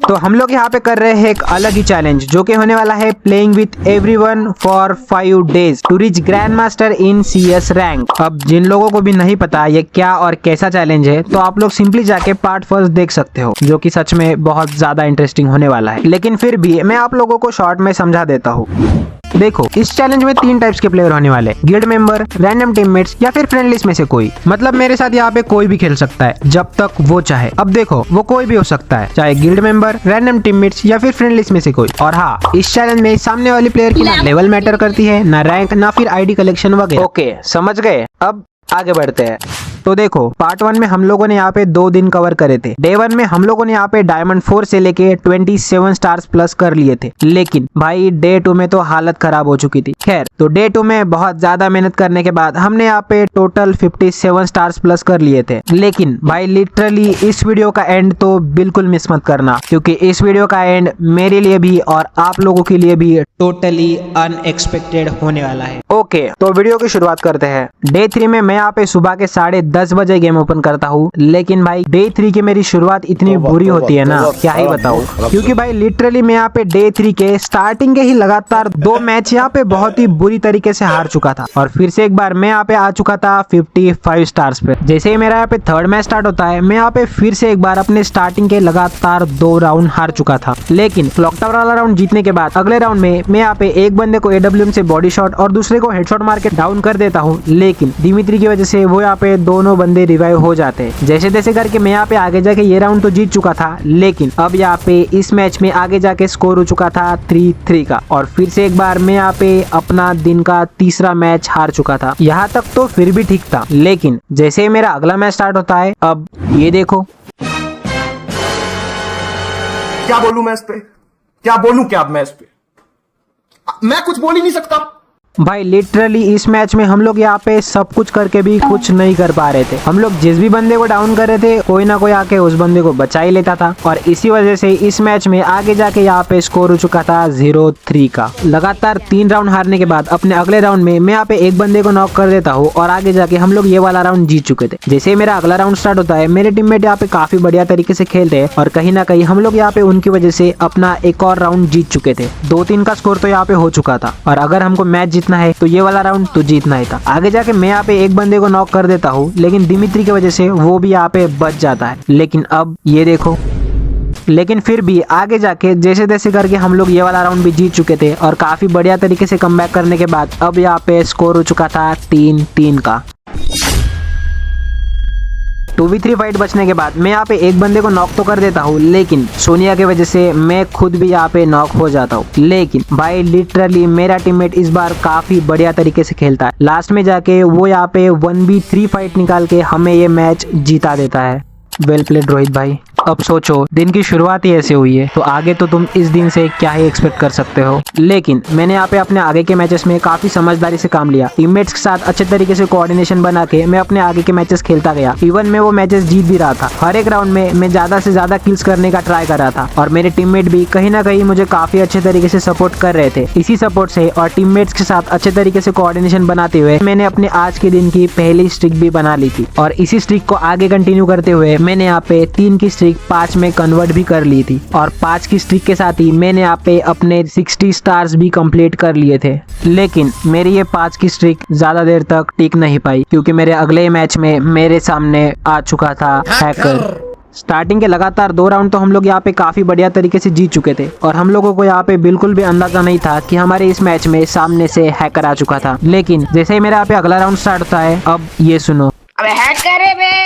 तो हम लोग यहाँ पे कर रहे हैं एक अलग ही चैलेंज जो कि होने वाला है playing with everyone for 5 days to reach grand master in CS rank. अब जिन लोगों को भी नहीं पता ये क्या और कैसा चैलेंज है तो आप लोग सिंपली जाके पार्ट फर्स्ट देख सकते हो, जो कि सच में बहुत ज्यादा इंटरेस्टिंग होने वाला है। लेकिन फिर भी मैं आप लोगों को शॉर्ट में समझा देता हूँ। देखो, इस चैलेंज में 3 टाइप्स के प्लेयर होने वाले, गिल्ड मेंबर, रैंडम टीममेट्स या फिर फ्रेंड लिस्ट में से कोई। मतलब मेरे साथ यहाँ पे कोई भी खेल सकता है जब तक वो चाहे। अब देखो, वो कोई भी हो सकता है, चाहे गिल्ड मेंबर, रैंडम टीममेट्स या फिर फ्रेंड लिस्ट में से कोई। और हाँ, इस चैलेंज में सामने वाली प्लेयर की ना लेवल मैटर करती है, ना रैंक, ना फिर ID कलेक्शन वगैरह। ओके, समझ गए? अब आगे बढ़ते हैं। तो देखो, पार्ट 1 में हम लोगों ने यहाँ पे 2 दिन कवर करे थे। डे 1 में हम लोगों ने यहाँ पे डायमंड 4 से लेके 27 स्टार्स प्लस कर लिए थे। लेकिन भाई डे 2 में तो हालत खराब हो चुकी थी। खैर, तो डे 2 में बहुत ज्यादा मेहनत करने के बाद हमने यहाँ पे टोटल 57 स्टार्स प्लस कर लिए थे। लेकिन भाई लिटरली इस वीडियो का एंड तो बिल्कुल मिस मत करना, क्योंकि इस वीडियो का एंड मेरे लिए भी और आप लोगों के लिए भी टोटली अनएक्सपेक्टेड होने वाला है। ओके, तो वीडियो की शुरुआत करते हैं। डे 3 में मैं यहाँ पे सुबह के 10:30 बजे गेम ओपन करता हूँ। लेकिन भाई डे 3 की मेरी शुरुआत इतनी बुरी होती है ना, क्या ही बताऊँ। क्योंकि भाई लिटरली मैं यहाँ पे डे 3 के स्टार्टिंग के ही लगातार 2 मैच यहाँ पे बहुत ही बुरी तरीके से हार चुका था। और फिर से एक बार मैं यहाँ पे आ चुका था 55 स्टार्स पे। जैसे ही मेरा यहाँ पे 3rd मैच स्टार्ट होता है, मैं यहाँ पे फिर से एक बार अपने स्टार्टिंग के लगातार 2 राउंड हार चुका था। लेकिन क्लॉक टावर वाला राउंड जीतने के बाद अगले राउंड में मैं यहाँ पे एक बंदे को AWM से बॉडी शॉट और दूसरे को हेडशॉट मार के डाउन कर देता हूँ। लेकिन दिमित्री की वजह से वो यहाँ पे दोनों बंदे रिवाइव हो जाते हैं। जैसे तैसे करके मैं यहाँ पे आगे जाके ये राउंड तो जीत चुका था। लेकिन अब यहाँ पे इस मैच में आगे जाके स्कोर हो चुका था 3-3 का। और फिर से एक बार मैं यहाँ पे अपना दिन का 3रा मैच हार चुका था। यहाँ तक तो फिर भी ठीक था। लेकिन जैसे ही मेरा अगला मैच स्टार्ट होता है, अब ये देखो। क्या बोलूं मैं इस पे? क्या बोलूं क्या अब मैं इस पे? मैं कुछ बोल ही नहीं सकता। भाई लिटरली इस मैच में हम लोग यहाँ पे सब कुछ करके भी कुछ नहीं कर पा रहे थे। हम लोग जिस भी बंदे को डाउन कर रहे थे, कोई ना कोई आके उस बंदे को बचा ही लेता था। और इसी वजह से इस मैच में आगे जाके यहाँ पे स्कोर हो चुका था 0-3 का। लगातार 3 राउंड हारने के बाद अपने अगले राउंड में मैं यहाँ पे एक बंदे को नॉक कर देता हूँ और आगे जाके हम लोग ये वाला राउंड जीत चुके थे। जैसे मेरा अगला राउंड स्टार्ट होता है, मेरे टीममेट यहाँ पे काफी बढ़िया तरीके से खेलते हैं और कहीं ना कहीं हम लोग यहाँ पे उनकी वजह से अपना एक और राउंड जीत चुके थे। 2-3 का स्कोर तो यहाँ पे हो चुका था और अगर हमको मैच जीतना है तो ये वाला राउंड तो जीतना ही था। आगे जाके मैं यहाँ पे एक बंदे को नॉक कर देता हूँ, लेकिन दिमित्री की वजह से वो भी यहाँ पे बच जाता है। लेकिन अब ये देखो, लेकिन फिर भी आगे जाके जैसे तैसे करके हम लोग ये वाला राउंड भी जीत चुके थे और काफी बढ़िया तरीके से कमबैक करने के बाद अब यहाँ पे स्कोर हो चुका था 3-3 का। 2v3 फाइट बचने के बाद मैं यहाँ पे एक बंदे को नॉक तो कर देता हूँ, लेकिन सोनिया की वजह से मैं खुद भी यहाँ पे नॉक हो जाता हूँ। लेकिन भाई लिटरली मेरा टीममेट इस बार काफी बढ़िया तरीके से खेलता है। लास्ट में जाके वो यहाँ पे 1v3 फाइट निकाल के हमें ये मैच जीता देता है। वेल प्लेड रोहित भाई। अब सोचो, दिन की शुरुआत ही ऐसे हुई है तो आगे तो तुम इस दिन से क्या ही एक्सपेक्ट कर सकते हो। लेकिन मैंने यहाँ पे अपने आगे के मैचेस में काफी समझदारी से काम लिया। टीममेट्स के साथ अच्छे तरीके से कोऑर्डिनेशन बना के मैं अपने आगे के मैचेस खेलता गया। इवन मैं वो मैचेस जीत भी रहा था। हर एक राउंड में मैं ज्यादा से ज्यादा किल्स करने का ट्राई कर रहा था और मेरे टीममेट भी कहीं ना कहीं मुझे काफी अच्छे तरीके से सपोर्ट कर रहे थे। इसी सपोर्ट से और टीममेट्स के साथ अच्छे तरीके से कोऑर्डिनेशन बनाते हुए मैंने अपने आज के दिन की पहली स्ट्रिक भी बना ली थी। और इसी स्ट्रिक को आगे कंटिन्यू करते हुए मैंने यहाँ पे 3 की स्ट्रिक 5 में कन्वर्ट भी कर ली थी। और 5 की स्ट्रिक के साथ ही मैंने यहाँ पे अपने 60 स्टार्स भी कंप्लीट कर लिए थे। लेकिन मेरी ये 5 की स्ट्रिक ज्यादा देर तक टिक नहीं पाई, क्योंकि मेरे अगले मैच में मेरे सामने आ चुका था हैकर। स्टार्टिंग के लगातार 2 राउंड तो हम लोग यहाँ पे काफी बढ़िया तरीके से जीत चुके थे और हम लोगों को यहाँ पे बिल्कुल भी अंदाजा नहीं था कि हमारे इस मैच में सामने से हैकर आ चुका था। लेकिन जैसे ही मेरा यहाँ पे अगला राउंड स्टार्ट होता है, अब ये सुनो। अबे हैकर है बे।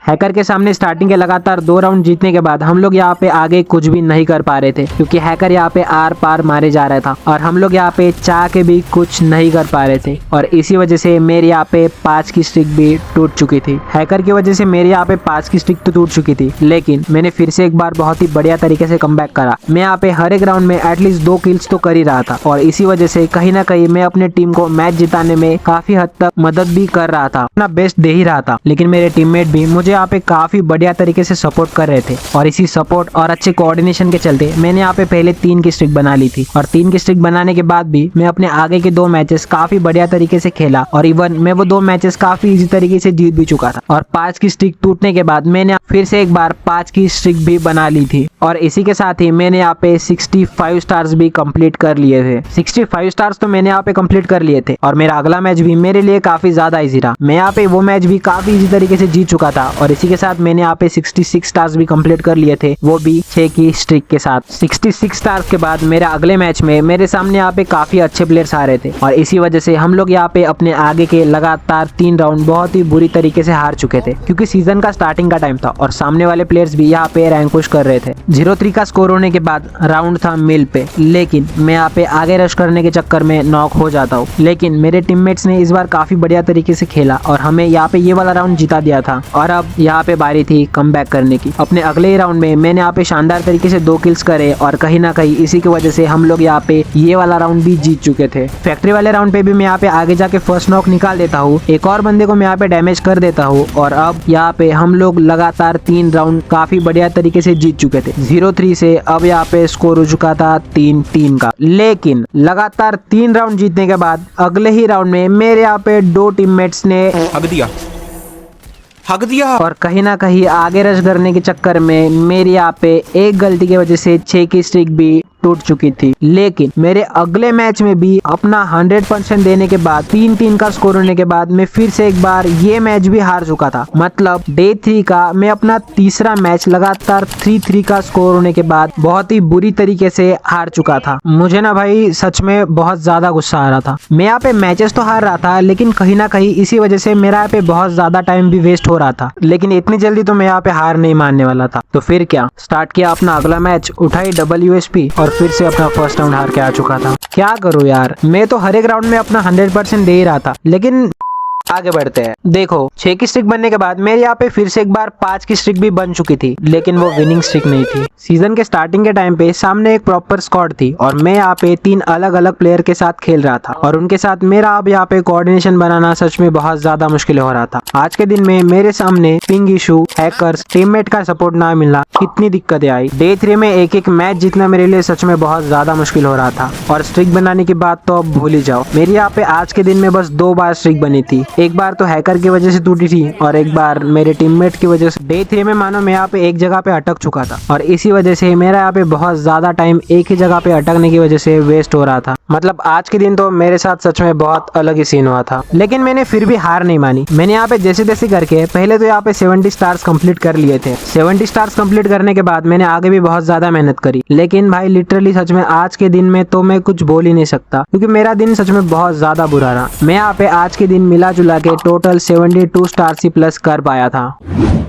हैकर के सामने स्टार्टिंग के लगातार 2 राउंड जीतने के बाद हम लोग यहाँ पे आगे कुछ भी नहीं कर पा रहे थे, क्योंकि हैकर यहाँ पे आर पार मारे जा रहा था और हम लोग यहाँ पे चाह के भी कुछ नहीं कर पा रहे थे। और इसी वजह से मेरी यहाँ पे 5 की स्ट्रिक भी टूट चुकी थी। हैकर की वजह से मेरी यहाँ पे 5 की स्ट्रिक तो टूट चुकी थी, लेकिन मैंने फिर से एक बार बहुत ही बढ़िया तरीके से कमबैक करा। मैं यहाँ पे हर एक राउंड में एटलीस्ट 2 किल्स तो कर ही रहा था और इसी वजह से कहीं ना कहीं मैं अपने टीम को मैच जिताने में काफी हद तक मदद भी कर रहा था, अपना बेस्ट दे ही रहा था। लेकिन मेरे टीममेट भी मुझे यहाँ पे काफी बढ़िया तरीके से सपोर्ट कर रहे थे और इसी सपोर्ट और अच्छे कोऑर्डिनेशन के चलते मैंने यहाँ पे पहले 3 की स्ट्रिक बना ली थी और 3 की स्ट्रिक बनाने के बाद भी मैं अपने आगे के 2 मैचेस काफी बढ़िया तरीके से खेला और इवन मैं वो 2 मैचेस काफी इजी तरीके से जीत भी चुका था। और 5 की स्ट्रिक टूटने के बाद मैंने फिर से एक बार 5 की स्ट्रिक भी बना ली थी और इसी के साथ ही मैंने यहाँ पे 65 स्टार्स भी कंप्लीट कर लिए थे। 65 स्टार्स तो मैंने यहाँ पे कंप्लीट कर लिए थे और मेरा अगला मैच भी मेरे लिए काफी ज्यादा इजी रहा। मैं यहाँ पे वो मैच भी काफी इजी तरीके से जीत चुका था और इसी के साथ मैंने यहाँ पे 66 स्टार्स भी कंप्लीट कर लिए थे, वो भी 6 की स्ट्रिक के साथ। 66 स्टार्स के बाद मेरे अगले मैच में मेरे सामने यहाँ पे काफी अच्छे प्लेयर्स आ रहे थे और इसी वजह से हम लोग यहाँ पे अपने आगे के लगातार 3 राउंड बहुत ही बुरी तरीके से हार चुके थे क्योंकि सीजन का स्टार्टिंग का टाइम था और सामने वाले प्लेयर्स भी यहाँ पे रैंक पुश कर रहे थे। 0-3 का स्कोर होने के बाद राउंड था मिल पे, लेकिन मैं यहाँ पे आगे रश करने के चक्कर में नॉक हो जाता हूँ। लेकिन मेरे टीममेट्स ने इस बार काफी बढ़िया तरीके से खेला और हमें यहाँ पे ये वाला राउंड जिता दिया था और अब यहाँ पे बारी थी कमबैक करने की। अपने अगले ही राउंड में मैंने यहाँ पे शानदार तरीके से 2 किल्स करे और कहीं ना कहीं इसी की वजह से हम लोग यहाँ पे ये वाला राउंड भी जीत चुके थे। फैक्ट्री वाले राउंड पे भी मैं यहाँ पे आगे जाके फर्स्ट नॉक निकाल देता हूँ, एक और बंदे को मैं यहाँ पे डैमेज कर देता हूँ और अब यहाँ पे हम लोग लगातार 3 राउंड काफी बढ़िया तरीके से जीत चुके थे। 0-3 से अब यहाँ पे स्कोर हो चुका था 3-3 का। लेकिन लगातार 3 राउंड जीतने के बाद अगले ही राउंड में मेरे यहाँ पे 2 टीममेट्स ने हक दिया और कहीं ना कहीं आगे रश करने के चक्कर में मेरी यहाँ पे एक गलती की वजह से 6 की स्ट्रिक भी टूट चुकी थी। लेकिन मेरे अगले मैच में भी अपना 100% देने के बाद 3-3 का स्कोर होने के बाद मैं फिर से एक बार ये मैच भी हार चुका था। मतलब डे 3 का मैं अपना तीसरा मैच लगातार 3-3 का स्कोर होने के बाद बहुत ही बुरी तरीके से हार चुका था। मुझे ना भाई सच में बहुत ज्यादा गुस्सा आ रहा था। मैं यहाँ पे मैचेस तो हार रहा था लेकिन कहीं ना कहीं इसी वजह से मेरा यहाँ पे बहुत ज्यादा टाइम भी वेस्ट हो रहा था, लेकिन इतनी जल्दी तो मैं यहाँ पे हार नहीं मानने वाला था। तो फिर क्या, स्टार्ट किया अपना अगला मैच, उठाई WSP और फिर से अपना फर्स्ट राउंड हार के आ चुका था। क्या करूं यार, मैं तो हर एक राउंड में अपना 100% दे ही रहा था। लेकिन आगे बढ़ते हैं। देखो 6 की स्ट्रिक बनने के बाद मेरे यहाँ पे फिर से एक बार 5 की स्ट्रिक भी बन चुकी थी, लेकिन वो विनिंग स्ट्रिक नहीं थी। सीजन के स्टार्टिंग के टाइम पे सामने एक प्रॉपर स्क्वाड थी और मैं यहाँ पे 3 अलग अलग प्लेयर के साथ खेल रहा था और उनके साथ मेरा अब यहाँ पे कोऑर्डिनेशन बनाना सच में बहुत ज्यादा मुश्किल हो रहा था। आज के दिन में मेरे सामने पिंग इशू, हैकर्स, टीममेट का सपोर्ट ना मिलना, कितनी दिक्कतें आई। डे 3 में एक मैच जीतना मेरे लिए सच में बहुत ज्यादा मुश्किल हो रहा था और स्ट्रिक बनाने की बात तो अब भूल ही जाओ। मेरी यहाँ पे आज के दिन में बस 2 बार स्ट्रिक बनी थी, एक बार तो हैकर की वजह से टूटी थी और एक बार मेरे टीममेट की वजह से। डे 3 में मानो मैं यहाँ पे एक जगह पे अटक चुका था और इसी वजह से मेरा यहाँ पे बहुत ज्यादा टाइम एक ही जगह पे अटकने की वजह से वेस्ट हो रहा था। मतलब आज के दिन तो मेरे साथ सच में बहुत अलग ही सीन हुआ था, लेकिन मैंने फिर भी हार नहीं मानी। मैंने यहाँ पे जैसे तैसे करके पहले तो यहाँ पे 70 स्टार्स कंप्लीट कर लिए थे। 70 स्टार्स कंप्लीट करने के बाद मैंने आगे भी बहुत ज्यादा मेहनत करी, लेकिन भाई लिटरली सच में आज के दिन में तो मैं कुछ बोल ही नहीं सकता क्योंकि मेरा दिन सच में बहुत ज्यादा बुरा रहा। मैं यहाँ पे आज के दिन मिला जुला के टोटल 72 स्टार ही प्लस कर पाया था।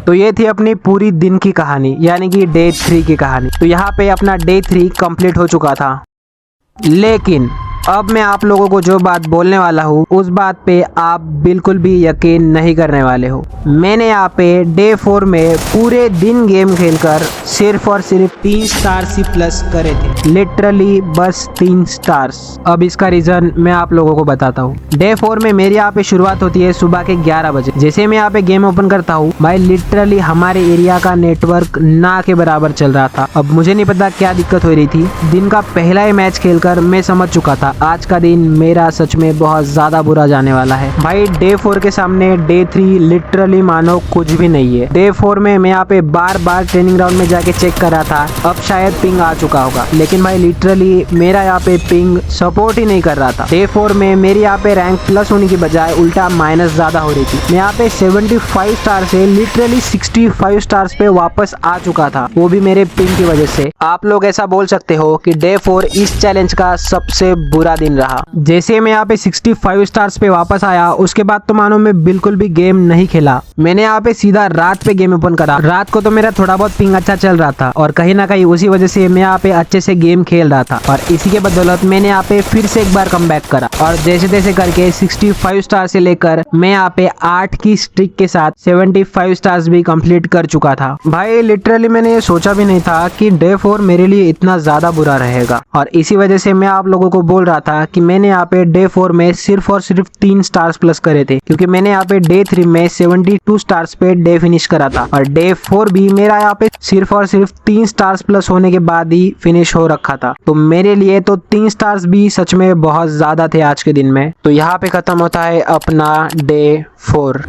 तो ये थी अपनी पूरी दिन की कहानी, यानी कि डे 3 की कहानी। तो यहाँ पे अपना डे 3 कंप्लीट हो चुका था, लेकिन अब मैं आप लोगों को जो बात बोलने वाला हूँ उस बात पे आप बिल्कुल भी यकीन नहीं करने वाले हो। मैंने यहाँ पे डे 4 में पूरे दिन गेम खेलकर सिर्फ और सिर्फ 3 स्टार्स ही प्लस करे थे, लिटरली बस 3 स्टार्स। अब इसका रीजन मैं आप लोगों को बताता हूँ। डे 4 में मेरी यहाँ पे शुरुआत होती है सुबह के 11 बजे। जैसे मैं यहाँ पे गेम ओपन करता हूँ भाई लिटरली हमारे एरिया का नेटवर्क ना के बराबर चल रहा था। अब मुझे नहीं पता क्या दिक्कत हो रही थी। दिन का पहला ही मैच खेलकर मैं समझ चुका था आज का दिन मेरा सच में बहुत ज्यादा बुरा जाने वाला है। भाई डे 4 के सामने डे 3 लिटरली मानो कुछ भी नहीं है। डे 4 में मैं यहाँ पे बार बार ट्रेनिंग ग्राउंड में जाके चेक कर रहा था, अब शायद पिंग आ चुका होगा, लेकिन भाई लिटरली मेरा यहाँ पे पिंग सपोर्ट ही नहीं कर रहा था। डे 4 में मेरी यहाँ पे रैंक प्लस होने की बजाय उल्टा माइनस ज्यादा हो रही थी। मैं यहाँ पे 75 स्टार से लिटरली 65 स्टार्स पे वापस आ चुका था, वो भी मेरे पिंग की वजह से। आप लोग ऐसा बोल सकते हो कि डे 4 इस चैलेंज का सबसे बुरा दिन रहा। जैसे मैं यहाँ पे 65 स्टार्स पे वापस आया उसके बाद तो मानो मैं बिल्कुल भी गेम नहीं खेला। मैंने यहाँ पे सीधा रात पे गेम ओपन करा। रात को तो मेरा थोड़ा बहुत पिंग अच्छा चल रहा था और कहीं ना कहीं उसी वजह से मैं यहाँ पे अच्छे से गेम खेल रहा था और इसी के बदौलत मैंने यहाँ पे फिर से एक बार कमबैक करा और जैसे तैसे करके 65 स्टार से लेकर मैं यहाँ पे 8 की स्ट्रिक के साथ 75 स्टार्स भी कंप्लीट कर चुका था। भाई लिटरली मैंने ये सोचा भी नहीं था कि डे 4 मेरे लिए इतना ज्यादा बुरा रहेगा और इसी वजह से मैं आप लोगों को बोल रहा रहा था कि मैंने यहाँ पे डे 4 में सिर्फ और सिर्फ 3 स्टार्स प्लस करे थे, क्योंकि मैंने यहाँ पे डे 3 में 72 स्टार्स पे डे फिनिश करा था और डे 4 भी मेरा यहाँ पे सिर्फ और सिर्फ 3 स्टार्स प्लस होने के बाद ही फिनिश हो रखा था। तो मेरे लिए तो 3 स्टार्स भी सच में बहुत ज्यादा थे आज के दिन में। तो यहाँ पे खत्म होता है अपना डे 4।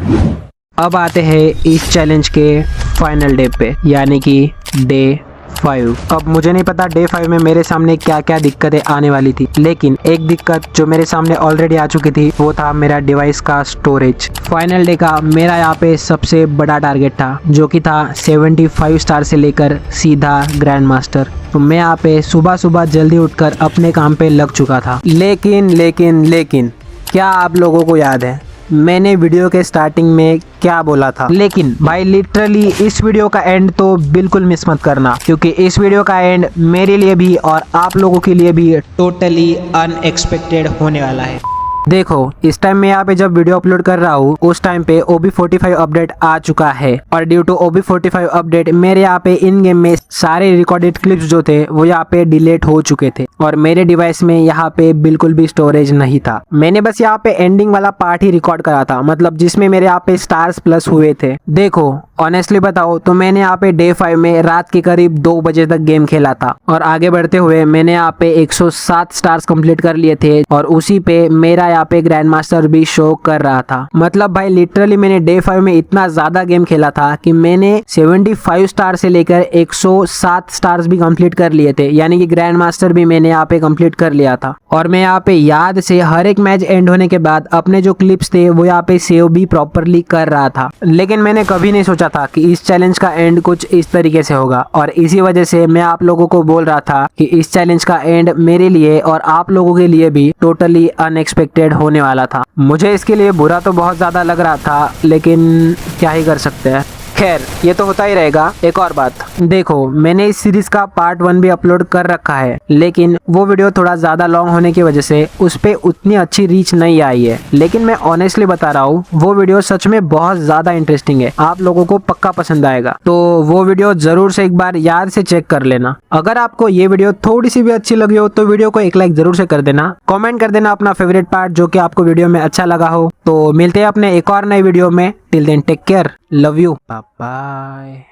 अब आते हैं इस चैलेंज के फाइनल डे पे, यानी कि डे 5। अब मुझे नहीं पता डे 5 में मेरे सामने क्या क्या दिक्कतें आने वाली थी, लेकिन एक दिक्कत जो मेरे सामने ऑलरेडी आ चुकी थी वो था मेरा डिवाइस का स्टोरेज। फाइनल डे का मेरा यहाँ पे सबसे बड़ा टारगेट था, जो कि था 75 स्टार से लेकर सीधा ग्रैंड मास्टर। तो मैं यहाँ पे सुबह सुबह जल्दी उठकर अपने काम पे लग चुका था। लेकिन क्या आप लोगों को याद है मैंने वीडियो के स्टार्टिंग में क्या बोला था? लेकिन भाई लिटरली इस वीडियो का एंड तो बिल्कुल मिस मत करना, क्योंकि इस वीडियो का एंड मेरे लिए भी और आप लोगों के लिए भी टोटली अनएक्सपेक्टेड होने वाला है। देखो, इस टाइम मैं यहाँ पे जब वीडियो अपलोड कर रहा हूँ उस टाइम पे OB45 अपडेट आ चुका है और ड्यू टू OB45 अपडेट मेरे यहाँ पे इन गेम में सारे रिकॉर्डेड क्लिप्स जो थे वो यहाँ पे डिलीट हो चुके थे और मेरे डिवाइस में यहाँ पे बिल्कुल भी स्टोरेज नहीं था। मैंने बस यहाँ पे एंडिंग वाला पार्ट ही रिकॉर्ड करा था, मतलब जिसमें मेरे यहाँ पे स्टार्स प्लस हुए थे। देखो ऑनेस्टली बताओ तो मैंने यहाँ पे डे 5 में रात के करीब 2 बजे तक गेम खेला था और आगे बढ़ते हुए मैंने यहाँ पे 107 स्टार्स कंप्लीट कर लिए थे और उसी पे मेरा यहाँ पे ग्रैंड मास्टर भी शो कर रहा था। मतलब भाई लिटरली मैंने डे 5 में इतना ज्यादा गेम खेला था कि मैंने 75 स्टार से लेकर 107 स्टार्स भी कंप्लीट कर लिए थे, यानी कि ग्रैंड मास्टर भी मैंने यहाँ पे कंप्लीट कर लिया था। और मैं यहाँ पे याद से हर एक मैच एंड होने के बाद अपने जो क्लिप्स थे वो यहाँ पे सेव भी प्रॉपरली कर रहा था। लेकिन मैंने कभी नहीं सोचा था कि इस चैलेंज का एंड कुछ इस तरीके से होगा और इसी वजह से मैं आप लोगों को बोल रहा था कि इस चैलेंज का एंड मेरे लिए और आप लोगों के लिए भी टोटली अनएक्सपेक्टेड होने वाला था। मुझे इसके लिए बुरा तो बहुत ज्यादा लग रहा था, लेकिन क्या ही कर सकते हैं। खैर ये तो होता ही रहेगा। एक और बात, देखो मैंने इस सीरीज का पार्ट 1 भी अपलोड कर रखा है, लेकिन वो वीडियो थोड़ा ज्यादा लॉन्ग होने की वजह से उस पे उतनी अच्छी रीच नहीं आई है। लेकिन मैं ऑनेस्टली बता रहा हूँ वो वीडियो सच में बहुत ज्यादा इंटरेस्टिंग है, आप लोगों को पक्का पसंद आएगा। तो वो वीडियो जरूर से एक बार याद से चेक कर लेना। अगर आपको ये वीडियो थोड़ी सी भी अच्छी लगी हो तो वीडियो को एक लाइक जरूर से कर देना, कॉमेंट कर देना अपना फेवरेट पार्ट जो कि आपको वीडियो में अच्छा लगा हो। तो मिलते हैं अपने एक और नई वीडियो में। Till then take care, love you, bye bye.